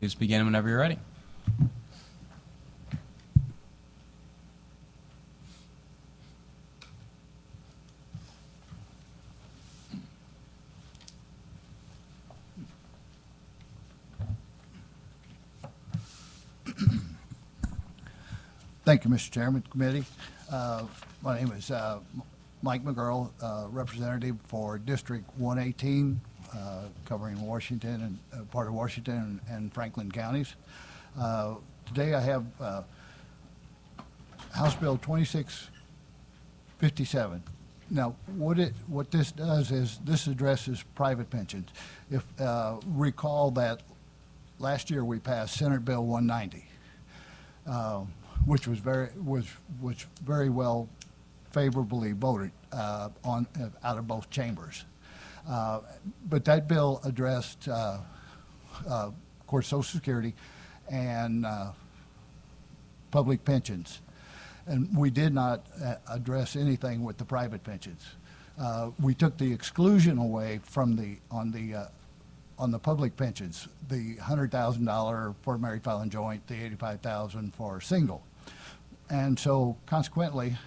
Please begin whenever you're ready. Thank you, Mr. Chairman, committee. My name is Mike McGirl, representative for District 118, covering Washington and part of Washington and Franklin counties. Today I have House Bill 2657. Now, what this does is this addresses private pensions. If recall that last year we passed Senate Bill 190. Which was very well favorably voted on out of both chambers. But that bill addressed, of course, Social Security and public pensions, and we did not address anything with the private pensions. We took the exclusion away from on the public pensions, the $100,000 for married filing joint, the $85,000 for single. And so consequently,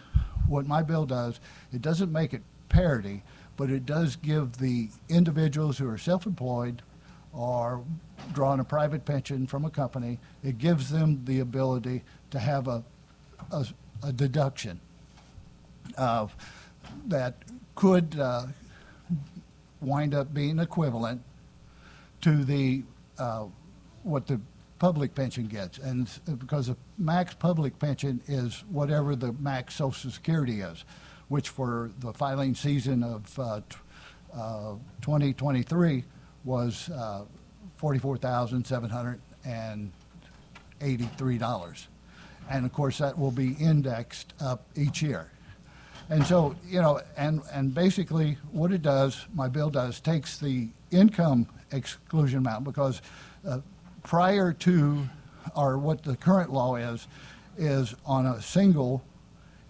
what my bill does, it doesn't make it parity, but it does give the individuals who are self-employed or drawing a private pension from a company, it gives them the ability to have a deduction that could wind up being equivalent to the what the public pension gets, and because the max public pension is whatever the max Social Security is, which for the filing season of 2023 was $44,783, and of course that will be indexed up each year. And so, you know, and basically what it does, my bill does, takes the income exclusion amount, because prior to, or what the current law is on a single,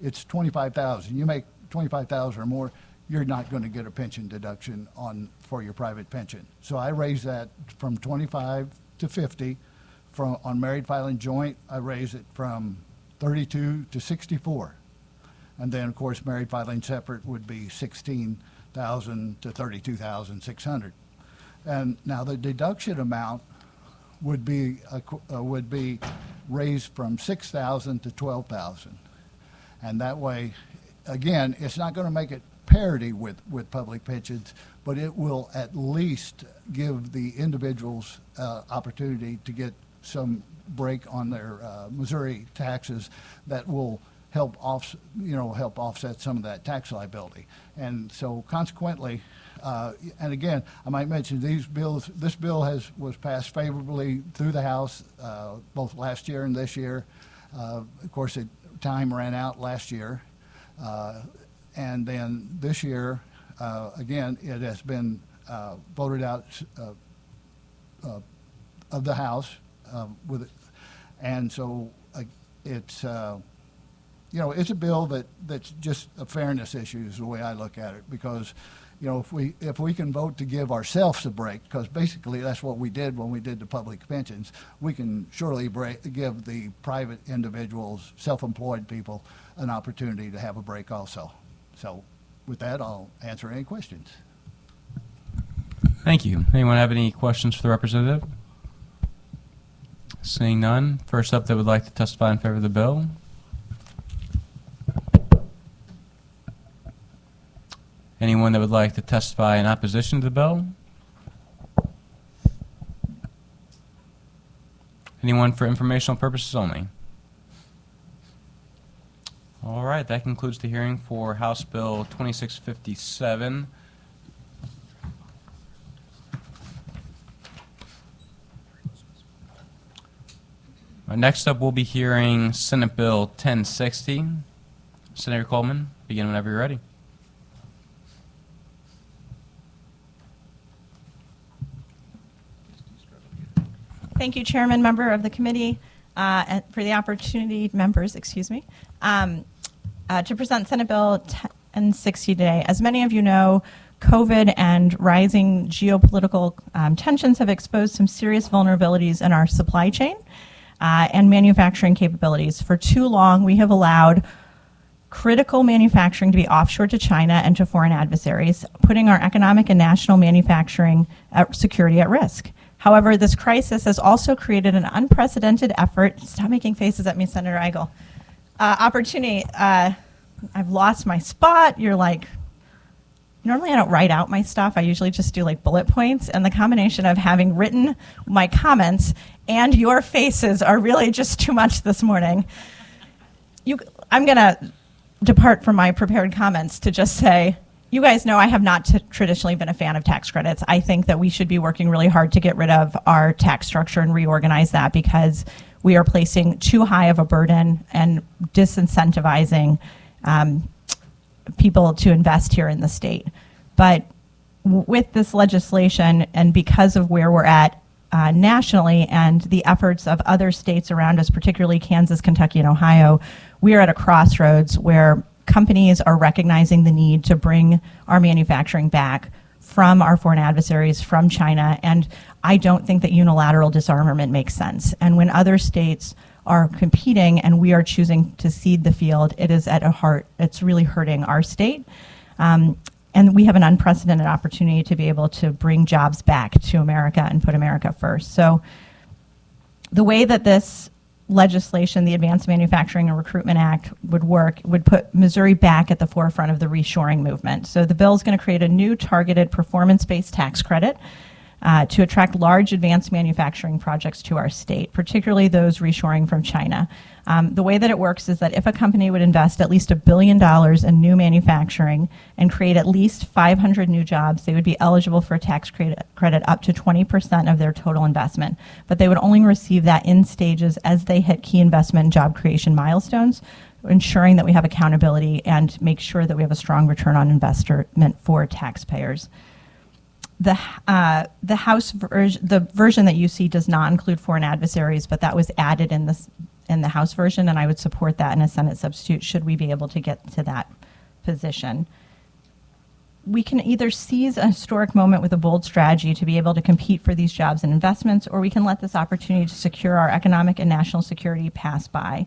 it's $25,000. You make $25,000 or more, you're not going to get a pension deduction for your private pension. So I raised that from 25 to 50. On married filing joint, I raised it from 32 to 64. And then, of course, married filing separate would be 16,000 to 32,600. And now the deduction amount would be raised from 6,000 to 12,000, and that way, again, it's not going to make it parity with public pensions, but it will at least give the individuals opportunity to get some break on their Missouri taxes that will help offset some of that tax liability. And so consequently, and again, I might mention this bill was passed favorably through the House both last year and this year. Of course, time ran out last year, and then this year, again, it has been voted out of the House with it, and so it's. It's a bill that's just a fairness issue is the way I look at it, because, if we can vote to give ourselves a break, because basically that's what we did when we did the public pensions, we can surely give the private individuals, self-employed people, an opportunity to have a break also. So with that, I'll answer any questions. Thank you. Anyone have any questions for the representative? Seeing none, first up that would like to testify in favor of the bill. Anyone that would like to testify in opposition to the bill? Anyone for informational purposes only? All right, that concludes the hearing for House Bill 2657. Next up, we'll be hearing Senate Bill 1060. Senator Coleman, begin whenever you're ready. Thank you, Chairman, member of the committee, and for the opportunity, members, excuse me, to present Senate Bill 1060 today. As many of you know, COVID and rising geopolitical tensions have exposed some serious vulnerabilities in our supply chain and manufacturing capabilities. For too long, we have allowed critical manufacturing to be offshored to China and to foreign adversaries, putting our economic and national manufacturing security at risk. However, this crisis has also created an unprecedented effort, stop making faces at me, Senator Eigel, opportunity. I've lost my spot. You're like, normally I don't write out my stuff. I usually just do like bullet points. And the combination of having written my comments and your faces are really just too much this morning. I'm going to depart from my prepared comments to just say, you guys know I have not traditionally been a fan of tax credits. I think that we should be working really hard to get rid of our tax structure and reorganize that, because we are placing too high of a burden and disincentivizing people to invest here in the state. But with this legislation, and because of where we're at nationally and the efforts of other states around us, particularly Kansas, Kentucky, and Ohio, we are at a crossroads where companies are recognizing the need to bring our manufacturing back from our foreign adversaries, from China, and I don't think that unilateral disarmament makes sense. And when other states are competing and we are choosing to cede the field, it is at a heart, it's really hurting our state. And we have an unprecedented opportunity to be able to bring jobs back to America and put America first. So the way that this legislation, the Advanced Manufacturing and Recruitment Act, would work would put Missouri back at the forefront of the reshoring movement. So the bill is going to create a new targeted performance-based tax credit to attract large advanced manufacturing projects to our state, particularly those reshoring from China. The way that it works is that if a company would invest at least $1 billion in new manufacturing and create at least 500 new jobs, they would be eligible for a tax credit up to 20% of their total investment. But they would only receive that in stages as they hit key investment and job creation milestones, ensuring that we have accountability and make sure that we have a strong return on investment for taxpayers. The House version, the version that you see, does not include foreign adversaries, but that was added in the House version, and I would support that in a Senate substitute should we be able to get to that position. We can either seize a historic moment with a bold strategy to be able to compete for these jobs and investments, or we can let this opportunity to secure our economic and national security pass by.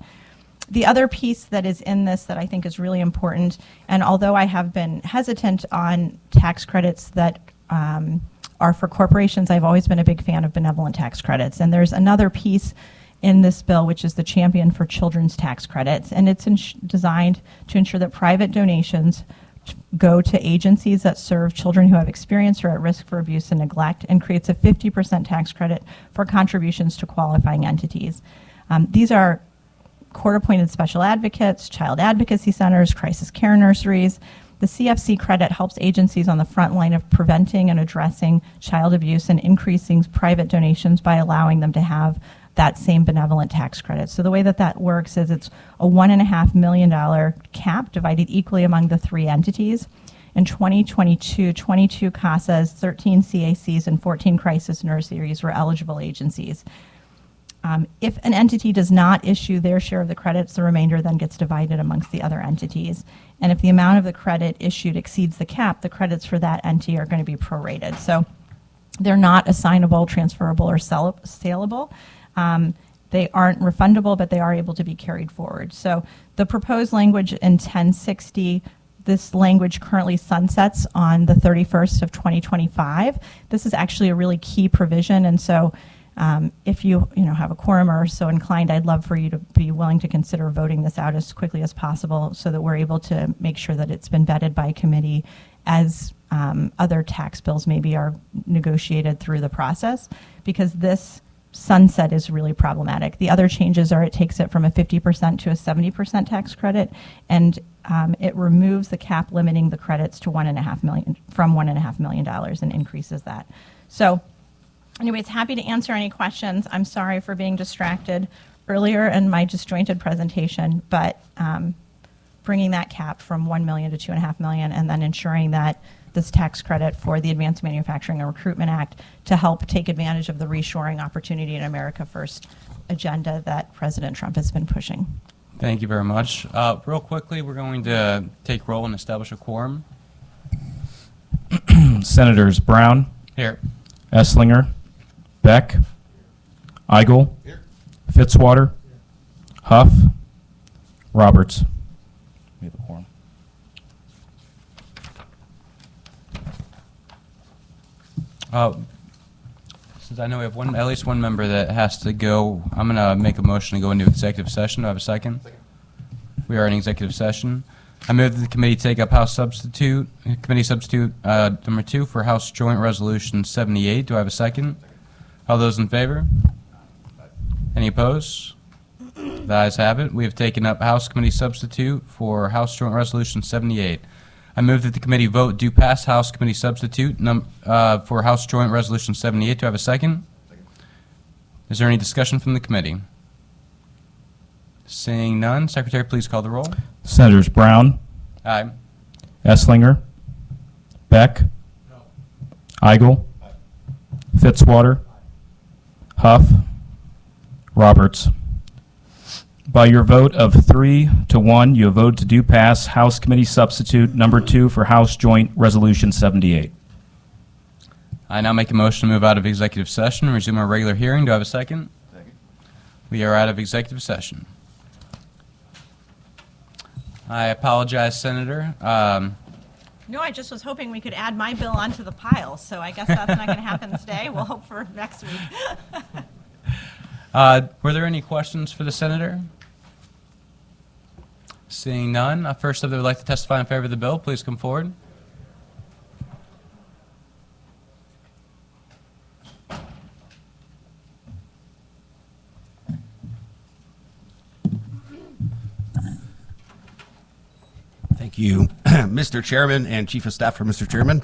The other piece that is in this that I think is really important, and although I have been hesitant on tax credits that are for corporations, I've always been a big fan of benevolent tax credits. And there's another piece in this bill, which is the Champion for Children's Tax Credits, and it's designed to ensure that private donations go to agencies that serve children who have experienced or are at risk for abuse and neglect, and creates a 50% tax credit for contributions to qualifying entities. These are court-appointed special advocates, child advocacy centers, crisis care nurseries. The CFC credit helps agencies on the front line of preventing and addressing child abuse and increasing private donations by allowing them to have that same benevolent tax credit. So the way that that works is it's a $1.5 million cap divided equally among the 3 entities. In 2022, 22 CASAs, 13 CACs, and 14 crisis nurseries were eligible agencies. If an entity does not issue their share of the credits, the remainder then gets divided amongst the other entities. And if the amount of the credit issued exceeds the cap, the credits for that entity are going to be prorated. So they're not assignable, transferable, or saleable. They aren't refundable, but they are able to be carried forward. So the proposed language in 1060, this language currently sunsets on the 31st of 2025. This is actually a really key provision, and so if you have a quorum or so inclined, I'd love for you to be willing to consider voting this out as quickly as possible so that we're able to make sure that it's been vetted by committee as other tax bills maybe are negotiated through the process, because this sunset is really problematic. The other changes are it takes it from a 50% to a 70% tax credit, and it removes the cap limiting the credits to $1.5 million from $1.5 million and increases that. So anyways, happy to answer any questions. I'm sorry for being distracted earlier in my disjointed presentation, but bringing that cap from $1 million to $2.5 million, and then ensuring that this tax credit for the Advanced Manufacturing and Recruitment Act to help take advantage of the reshoring opportunity in America First agenda that President Trump has been pushing. Thank you very much. Real quickly, we're going to take roll and establish a quorum. Senators Brown, Here. Esslinger, Beck, Eigel, Fitzwater, Huff, Roberts. We have a quorum. Since I know we have at least one member that has to go, I'm going to make a motion to go into executive session. Do I have a second? We are in executive session. I move that the committee take up committee substitute number 2 for House Joint Resolution 78. Do I have a second? All those in favor? Any opposed? The ayes have it. We have taken up House Committee Substitute for House Joint Resolution 78. I move that the committee vote do pass House Committee Substitute for House Joint Resolution 78. Do I have a second? Is there any discussion from the committee? Seeing none, Secretary, please call the roll. Senators Brown, Aye. Esslinger, Beck, Eigel, Fitzwater, Huff, Roberts. By your vote of 3-1, you have voted to do pass House Committee Substitute number 2 for House Joint Resolution 78. I now make a motion to move out of executive session and resume our regular hearing. Do I have a second? Second. We are out of executive session. I apologize, Senator. No, I just was hoping we could add my bill onto the pile, so I guess that's not going to happen today. We'll hope for next week. Were there any questions for the Senator? Seeing none, first, if they would like to testify in favor of the bill, please come forward. Thank you, Mr. Chairman and Chief of Staff for Mr. Chairman.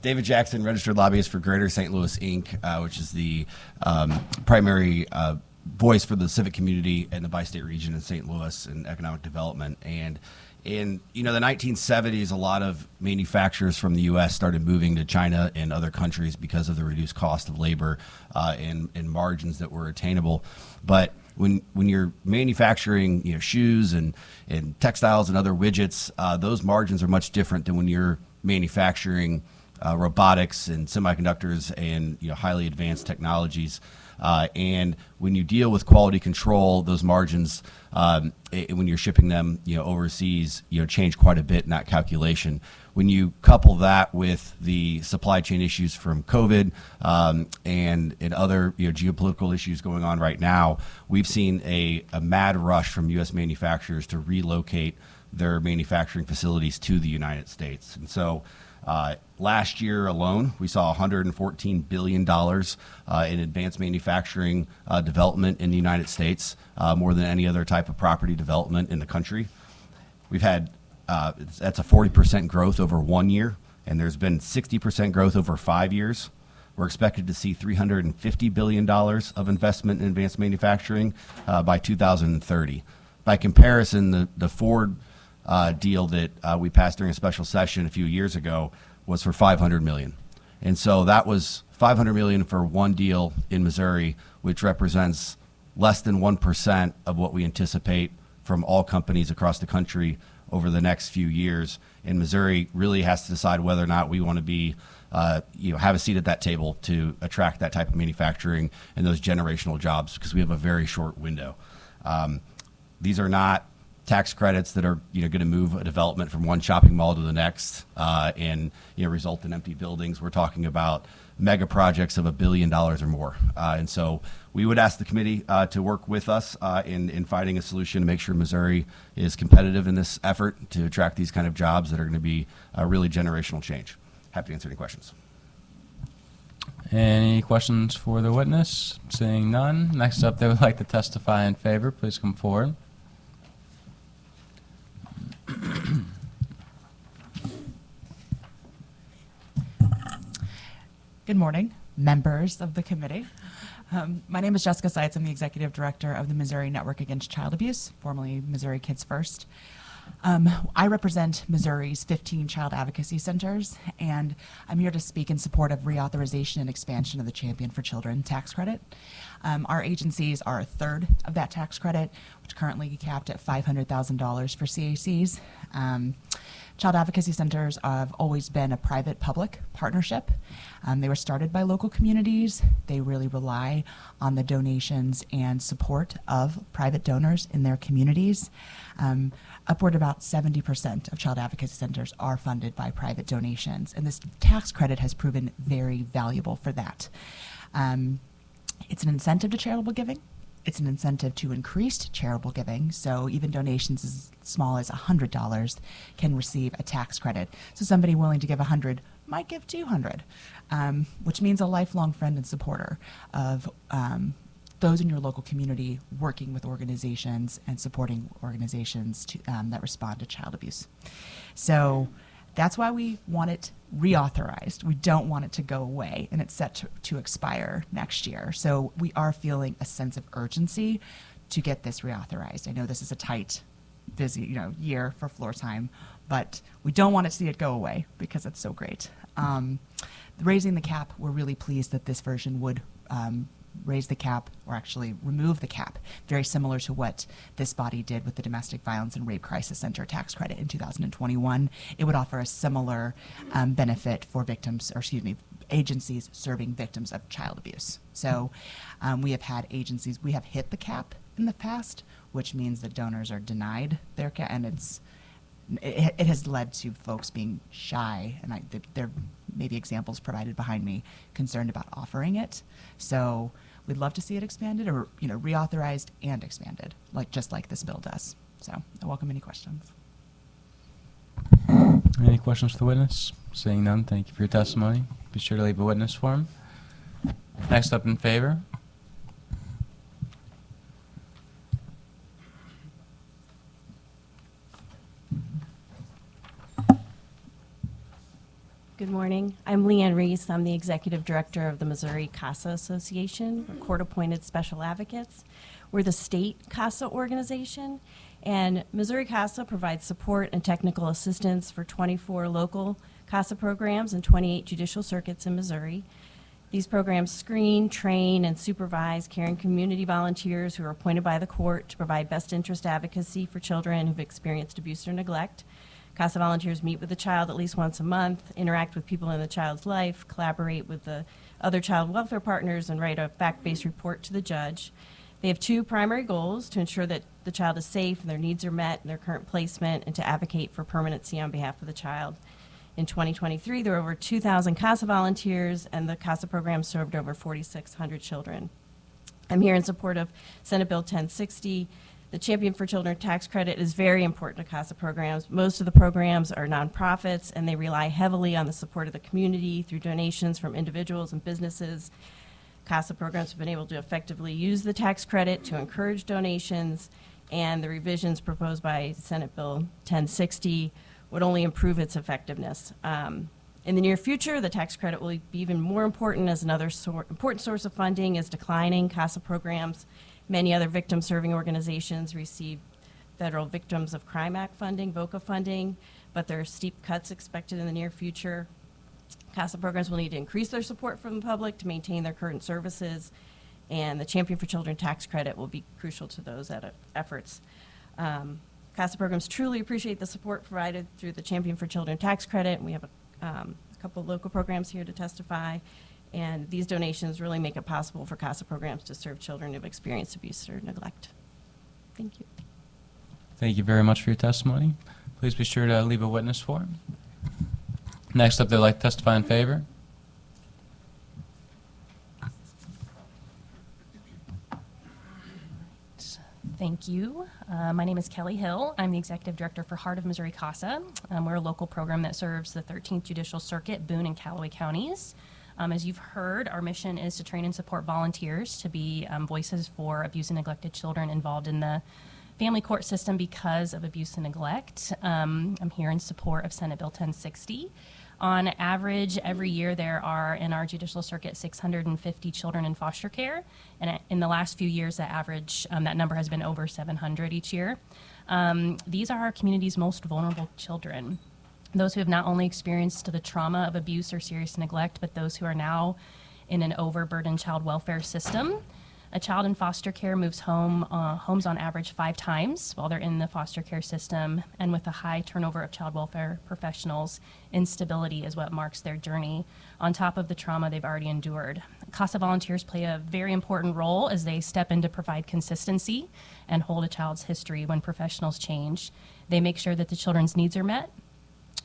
David Jackson, registered lobbyist for Greater St. Louis, Inc., which is the primary voice for the civic community in the bi-state region in St. Louis and economic development. And in the 1970s, a lot of manufacturers from the U.S. started moving to China and other countries because of the reduced cost of labor and margins that were attainable. But when you're manufacturing shoes and textiles and other widgets, those margins are much different than when you're manufacturing robotics and semiconductors and highly advanced technologies. And when you deal with quality control, those margins, when you're shipping them overseas, change quite a bit in that calculation. When you couple that with the supply chain issues from COVID and other geopolitical issues going on right now, we've seen a mad rush from U.S. manufacturers to relocate their manufacturing facilities to the United States. And so last year alone, we saw $114 billion in advanced manufacturing development in the United States, more than any other type of property development in the country. We've had that's a 40% growth over 1 year, and there's been 60% growth over 5 years. We're expected to see $350 billion of investment in advanced manufacturing by 2030. By comparison, the Ford deal that we passed during a special session a few years ago was for $500 million. And so that was $500 million for one deal in Missouri, which represents less than 1% of what we anticipate from all companies across the country over the next few years. And Missouri really has to decide whether or not we want to be, have a seat at that table to attract that type of manufacturing and those generational jobs, because we have a very short window. These are not tax credits that are going to move a development from one shopping mall to the next and result in empty buildings. We're talking about mega projects of $1 billion or more. And so we would ask the committee to work with us in finding a solution to make sure Missouri is competitive in this effort to attract these kind of jobs that are going to be a really generational change. Happy to answer any questions. Any questions for the witness? Seeing none. Next up, they would like to testify in favor. Please come forward. Good morning, members of the committee. My name is Jessica Seitz. I'm the Executive Director of the Missouri Network Against Child Abuse, formerly Missouri Kids First. I represent Missouri's 15 child advocacy centers, and I'm here to speak in support of reauthorization and expansion of the Champion for Children tax credit. Our agencies are a third of that tax credit, which currently capped at $500,000 for CACs. Child advocacy centers have always been a private-public partnership. They were started by local communities. They really rely on the donations and support of private donors in their communities. Upward about 70% of child advocacy centers are funded by private donations, and this tax credit has proven very valuable for that. It's an incentive to charitable giving. It's an incentive to increased charitable giving, so even donations as small as $100 can receive a tax credit. So somebody willing to give $100 might give $200, which means a lifelong friend and supporter of those in your local community working with organizations and supporting organizations that respond to child abuse. So that's why we want it reauthorized. We don't want it to go away, and it's set to expire next year. So we are feeling a sense of urgency to get this reauthorized. I know this is a tight, busy year for floor time, but we don't want to see it go away because it's so great. Raising the cap, we're really pleased that this version would raise the cap, or actually remove the cap, very similar to what this body did with the Domestic Violence and Rape Crisis Center tax credit in 2021. It would offer a similar benefit for agencies serving victims of child abuse. So we have had agencies, we have hit the cap in the past, which means that donors are denied their cap, and it has led to folks being shy, and there may be examples provided behind me, concerned about offering it. So we'd love to see it expanded, or reauthorized and expanded, just like this bill does. So I welcome any questions. Any questions for the witness? Seeing none, thank you for your testimony. Be sure to leave a witness form. Next up in favor. Good morning. I'm Leanne Reese. I'm the Executive Director of the Missouri CASA Association. We're court-appointed special advocates. We're the state CASA organization, and Missouri CASA provides support and technical assistance for 24 local CASA programs and 28 judicial circuits in Missouri. These programs screen, train, and supervise caring community volunteers who are appointed by the court to provide best interest advocacy for children who've experienced abuse or neglect. CASA volunteers meet with the child at least once a month, interact with people in the child's life, collaborate with the other child welfare partners, and write a fact-based report to the judge. They have two primary goals: to ensure that the child is safe and their needs are met in their current placement, and to advocate for permanency on behalf of the child. In 2023, there were over 2,000 CASA volunteers, and the CASA program served over 4,600 children. I'm here in support of Senate Bill 1060. The Champion for Children tax credit is very important to CASA programs. Most of the programs are nonprofits, and they rely heavily on the support of the community through donations from individuals and businesses. CASA programs have been able to effectively use the tax credit to encourage donations, and the revisions proposed by Senate Bill 1060 would only improve its effectiveness. In the near future, the tax credit will be even more important, as another important source of funding is declining. CASA programs, many other victim-serving organizations, receive Federal Victims of Crime Act funding, VOCA funding, but there are steep cuts expected in the near future. CASA programs will need to increase their support from the public to maintain their current services, and the Champion for Children tax credit will be crucial to those efforts. CASA programs truly appreciate the support provided through the Champion for Children tax credit, and we have a couple local programs here to testify. And these donations really make it possible for CASA programs to serve children who've experienced abuse or neglect. Thank you. Thank you very much for your testimony. Please be sure to leave a witness form. Next up, they'd like to testify in favor. Thank you. My name is Kelly Hill. I'm the Executive Director for Heart of Missouri CASA. We're a local program that serves the 13th Judicial Circuit, Boone and Callaway counties. As you've heard, our mission is to train and support volunteers to be voices for abused and neglected children involved in the family court system because of abuse and neglect. I'm here in support of Senate Bill 1060. On average, every year there are in our judicial circuit 650 children in foster care, and in the last few years, that number has been over 700 each year. These are our community's most vulnerable children. Those who have not only experienced the trauma of abuse or serious neglect, but those who are now in an overburdened child welfare system. A child in foster care moves homes on average 5 times while they're in the foster care system, and with a high turnover of child welfare professionals, instability is what marks their journey, on top of the trauma they've already endured. CASA volunteers play a very important role as they step in to provide consistency and hold a child's history when professionals change. They make sure that the children's needs are met.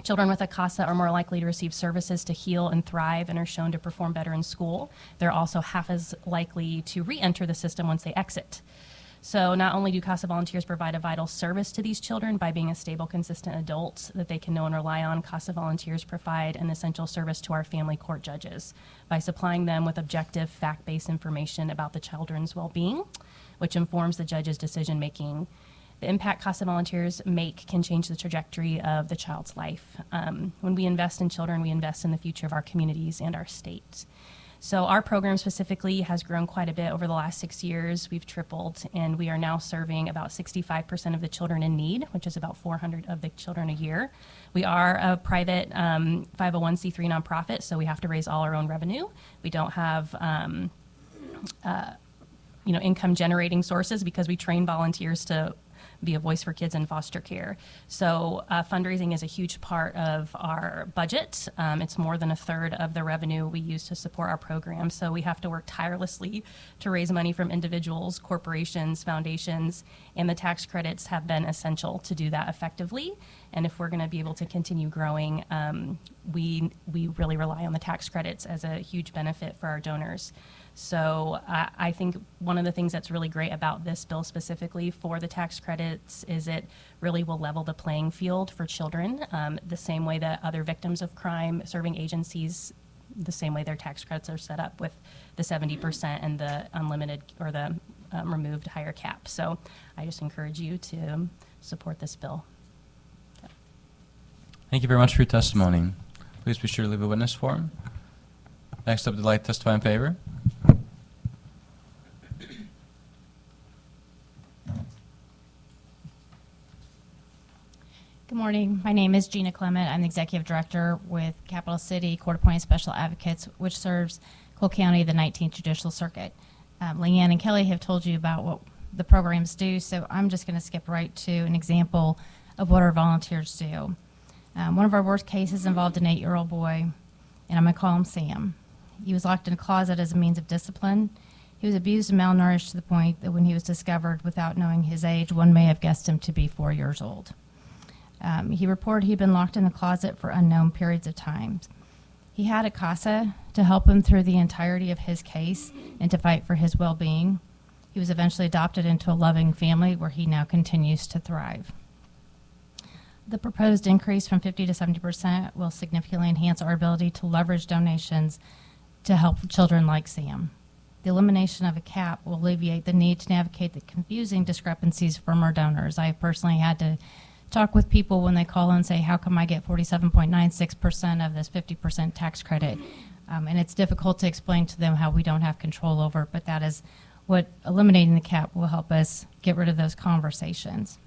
Children with a CASA are more likely to receive services to heal and thrive and are shown to perform better in school. They're also half as likely to re-enter the system once they exit. So not only do CASA volunteers provide a vital service to these children by being a stable, consistent adult that they can know and rely on, CASA volunteers provide an essential service to our family court judges by supplying them with objective, fact-based information about the children's well-being, which informs the judge's decision-making. The impact CASA volunteers make can change the trajectory of the child's life. When we invest in children, we invest in the future of our communities and our state. So our program specifically has grown quite a bit over the last 6 years. We've tripled, and we are now serving about 65% of the children in need, which is about 400 of the children a year. We are a private 501c3 nonprofit, so we have to raise all our own revenue. We don't have income generating sources because we train volunteers to be a voice for kids in foster care. So fundraising is a huge part of our budget. It's more than a third of the revenue we use to support our program. So we have to work tirelessly to raise money from individuals, corporations, foundations, and the tax credits have been essential to do that effectively. And if we're going to be able to continue growing, we really rely on the tax credits as a huge benefit for our donors. So I think one of the things that's really great about this bill specifically for the tax credits is it really will level the playing field for children, the same way that other victims of crime serving agencies, the same way their tax credits are set up with the 70% and the unlimited or the removed higher cap. So I just encourage you to support this bill. Thank you very much for your testimony. Please be sure to leave a witness form. Next up, would like to testify in favor? Good morning. My name is Gina Clement. I'm the Executive Director with Capital City Court-Appointed Special Advocates, which serves Cole County, the 19th Judicial Circuit. Leanne and Kelly have told you about what the programs do, so I'm just going to skip right to an example of what our volunteers do. One of our worst cases involved an 8-year-old boy, and I'm going to call him Sam. He was locked in a closet as a means of discipline. He was abused and malnourished to the point that when he was discovered without knowing his age, one may have guessed him to be 4 years old. He reported he'd been locked in the closet for unknown periods of time. He had a CASA to help him through the entirety of his case and to fight for his well-being. He was eventually adopted into a loving family where he now continues to thrive. The proposed increase from 50 to 70% will significantly enhance our ability to leverage donations to help children like Sam. The elimination of a cap will alleviate the need to navigate the confusing discrepancies from our donors. I personally had to talk with people when they call and say, how come I get 47.96% of this 50% tax credit? And it's difficult to explain to them how we don't have control over it, but that is what eliminating the cap will help us get rid of those conversations.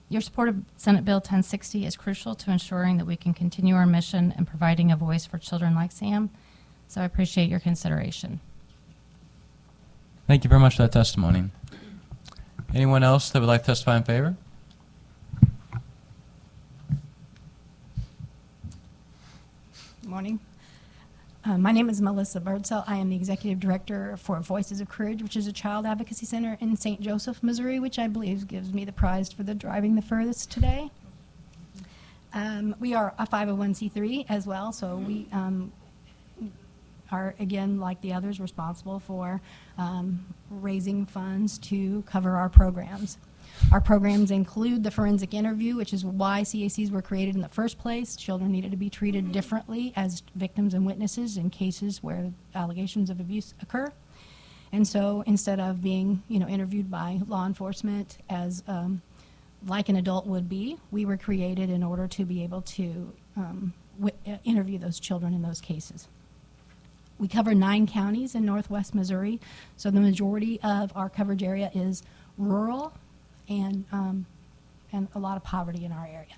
Your support of Senate Bill 1060 is crucial to ensuring that we can continue our mission and providing a voice for children like Sam. So I appreciate your consideration. Thank you very much for that testimony. Anyone else that would like to testify in favor? Good morning. My name is Melissa Birdsell. I am the Executive Director for Voices of Courage, which is a child advocacy center in St. Joseph, Missouri, which I believe gives me the prize for the driving the furthest today. We are a 501c3 as well, so we are, again, like the others, responsible for raising funds to cover our programs. Our programs include the forensic interview, which is why CACs were created in the first place. Children needed to be treated differently as victims and witnesses in cases where allegations of abuse occur. And so instead of being, interviewed by law enforcement as like an adult would be, we were created in order to be able to interview those children in those cases. We cover 9 counties in northwest Missouri, so the majority of our coverage area is rural and a lot of poverty in our area.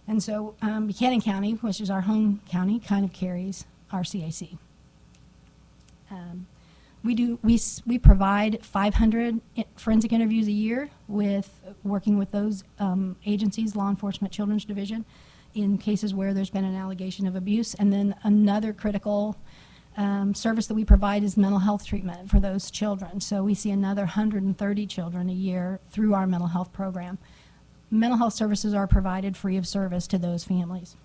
And so Buchanan County, which is our home county, kind of carries our CAC. We provide 500 forensic interviews a year working with those agencies, law enforcement, children's division, in cases where there's been an allegation of abuse. And then another critical service that we provide is mental health treatment for those children. So we see another 130 children a year through our mental health program. Mental health services are provided free of service to those families.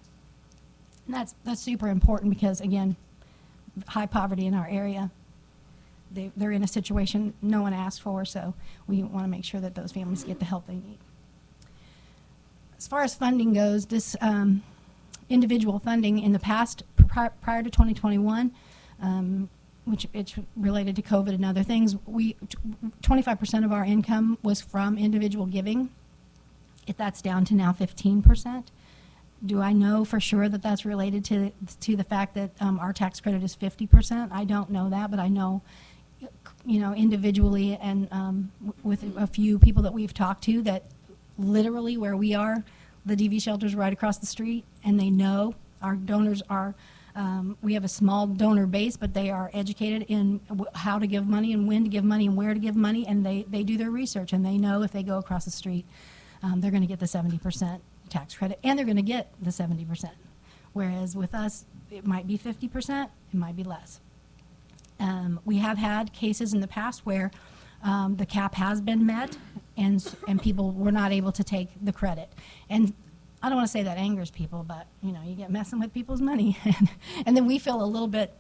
And that's super important because, again, high poverty in our area. They're in a situation no one asked for, so we want to make sure that those families get the help they need. As far as funding goes, this individual funding in the past, prior to 2021, which it's related to COVID and other things, 25% of our income was from individual giving. That's down to now 15%. Do I know for sure that that's related to the fact that our tax credit is 50%? I don't know that, but I know, individually and with a few people that we've talked to, that literally where we are, the DV shelter's right across the street, and they know our donors are, we have a small donor base, but they are educated in how to give money and when to give money and where to give money, and they do their research, and they know if they go across the street, they're going to get the 70% tax credit, and they're going to get the 70%. Whereas with us, it might be 50%, it might be less. We have had cases in the past where the cap has been met and people were not able to take the credit. And I don't want to say that angers people, but you get messing with people's money. And then we feel a little bit,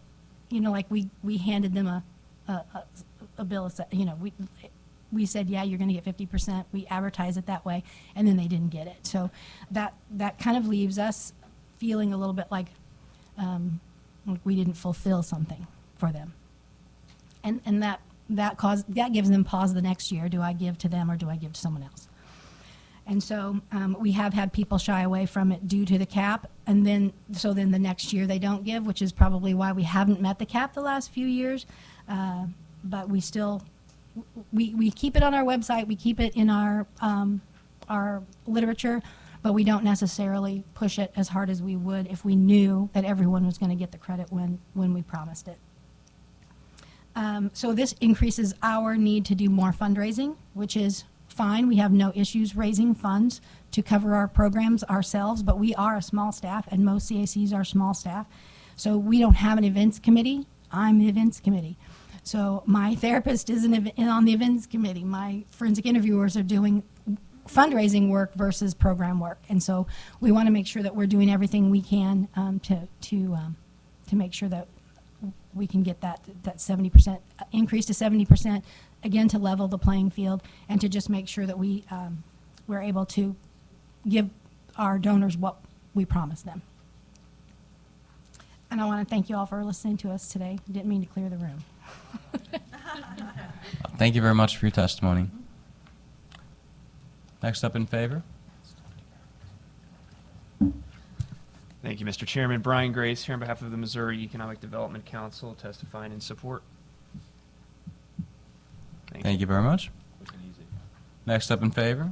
like we handed them a bill of, we said, yeah, you're going to get 50%. We advertise it that way, and then they didn't get it. So that kind of leaves us feeling a little bit like we didn't fulfill something for them. And that gives them pause the next year. Do I give to them or do I give to someone else? And so we have had people shy away from it due to the cap, and then the next year they don't give, which is probably why we haven't met the cap the last few years. But we still we keep it on our website, we keep it in our literature, but we don't necessarily push it as hard as we would if we knew that everyone was going to get the credit when we promised it. So this increases our need to do more fundraising, which is fine. We have no issues raising funds to cover our programs ourselves, but we are a small staff, and most CACs are small staff. So we don't have an events committee. I'm the events committee. So my therapist isn't on the events committee. My forensic interviewers are doing fundraising work versus program work. And so we want to make sure that we're doing everything we can to make sure that we can get that 70% increase to 70%, again, to level the playing field and to just make sure that we're able to give our donors what we promised them. And I want to thank you all for listening to us today. Didn't mean to clear the room. Thank you very much for your testimony. Next up in favor. Thank you, Mr. Chairman. Brian Grace here on behalf of the Missouri Economic Development Council, testifying in support. Thank you very much. Next up in favor.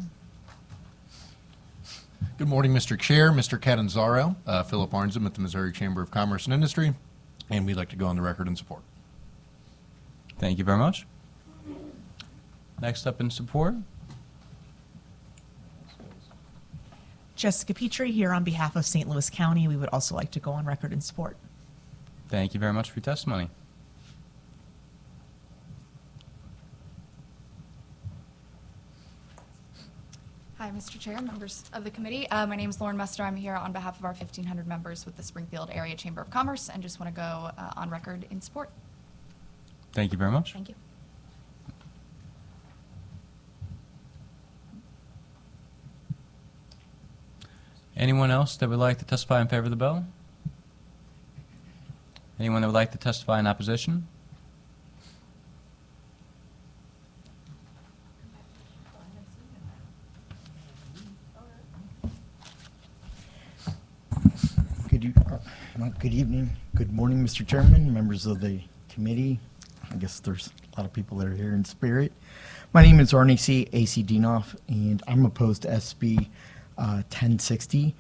Good morning, Mr. Chair, Mr. Catanzaro, Philip Arnzum at the Missouri Chamber of Commerce and Industry, and we'd like to go on the record in support. Thank you very much. Next up in support. Jessica Petrie here on behalf of St. Louis County. We would also like to go on record in support. Thank you very much for your testimony. Hi, Mr. Chair, members of the committee. My name is Lauren Muster. I'm here on behalf of our 1,500 members with the Springfield Area Chamber of Commerce, and just want to go on record in support. Thank you very much. Thank you. Anyone else that would like to testify in favor of the bill? Anyone that would like to testify in opposition? Good evening, good morning, Mr. Chairman, members of the committee. I guess there's a lot of people that are here in spirit. My name is Arnie C. A.C. Dienoff, and I'm opposed to SB 1060.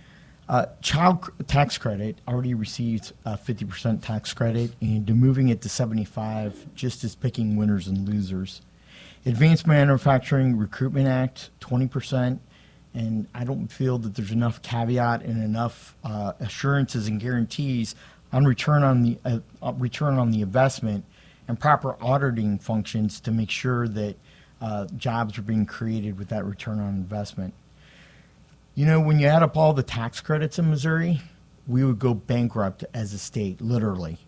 Tax credit already receives a 50% tax credit, and moving it to 75 just is picking winners and losers. Advanced Manufacturing Recruitment Act, 20%, and I don't feel that there's enough caveat and enough assurances and guarantees on return on the investment and proper auditing functions to make sure that jobs are being created with that return on investment. You know, when you add up all the tax credits in Missouri, we would go bankrupt as a state, literally.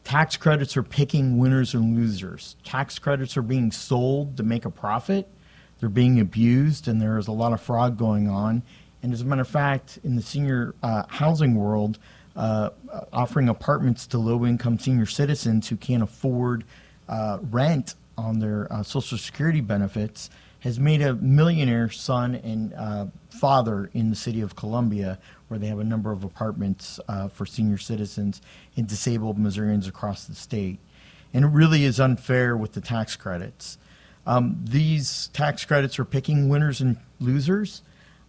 Tax credits are picking winners and losers. Tax credits are being sold to make a profit. They're being abused, and there is a lot of fraud going on. And as a matter of fact, in the senior housing world, offering apartments to low-income senior citizens who can't afford rent on their Social Security benefits has made a millionaire son and father in the city of Columbia, where they have a number of apartments for senior citizens and disabled Missourians across the state. And it really is unfair with the tax credits. These tax credits are picking winners and losers.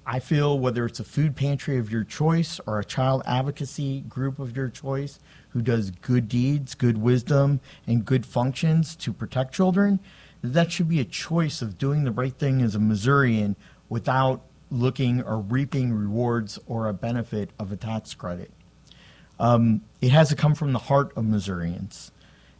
I feel whether it's a food pantry of your choice or a child advocacy group of your choice who does good deeds, good wisdom, and good functions to protect children, that should be a choice of doing the right thing as a Missourian without looking or reaping rewards or a benefit of a tax credit. It has to come from the heart of Missourians,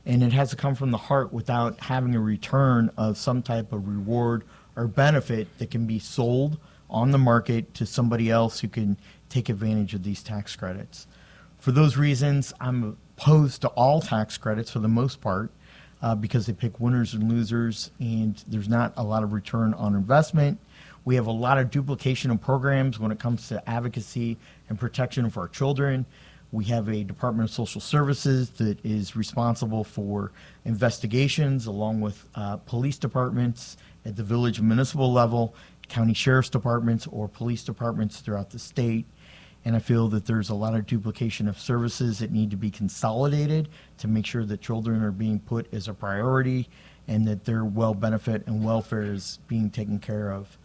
and it has to come from the heart without having a return of some type of reward or benefit that can be sold on the market to somebody else who can take advantage of these tax credits. For those reasons, I'm opposed to all tax credits for the most part, because they pick winners and losers, and there's not a lot of return on investment. We have a lot of duplication of programs when it comes to advocacy and protection for our children. We have a Department of Social Services that is responsible for investigations along with police departments at the village and municipal level, county sheriff's departments, or police departments throughout the state. And I feel that there's a lot of duplication of services that need to be consolidated to make sure that children are being put as a priority and that their well benefit and welfare is being taken care of.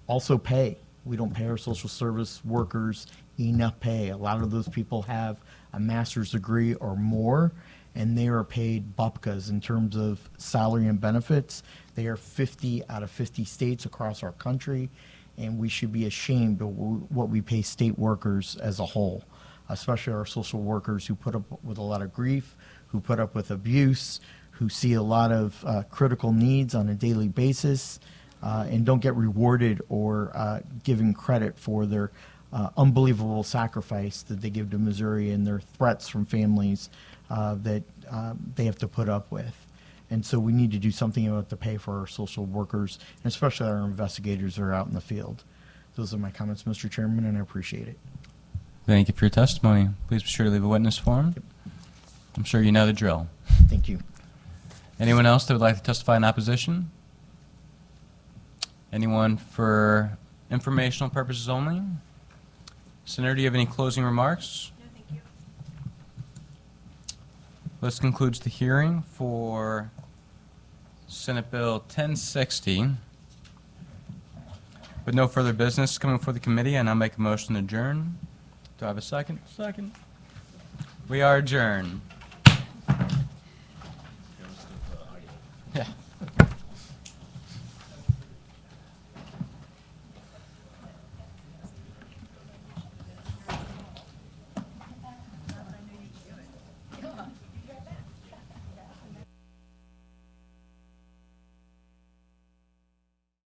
Also pay. We don't pay our social service workers enough pay. A lot of those people have a master's degree or more, and they are paid bupkas in terms of salary and benefits. They are 50 out of 50 states across our country, and we should be ashamed of what we pay state workers as a whole, especially our social workers who put up with a lot of grief, who put up with abuse, who see a lot of critical needs on a daily basis, and don't get rewarded or given credit for their unbelievable sacrifice that they give to Missouri and their threats from families that they have to put up with. And so we need to do something about the pay for our social workers, and especially our investigators that are out in the field. Those are my comments, Mr. Chairman, and I appreciate it. Thank you for your testimony. Please be sure to leave a witness form. I'm sure you know the drill. Thank you. Anyone else that would like to testify in opposition? Anyone for informational purposes only? Senator, do you have any closing remarks? No, thank you. This concludes the hearing for Senate Bill 1060. With no further business coming before the committee, I now make a motion to adjourn. Do I have a second? Second. We are adjourned.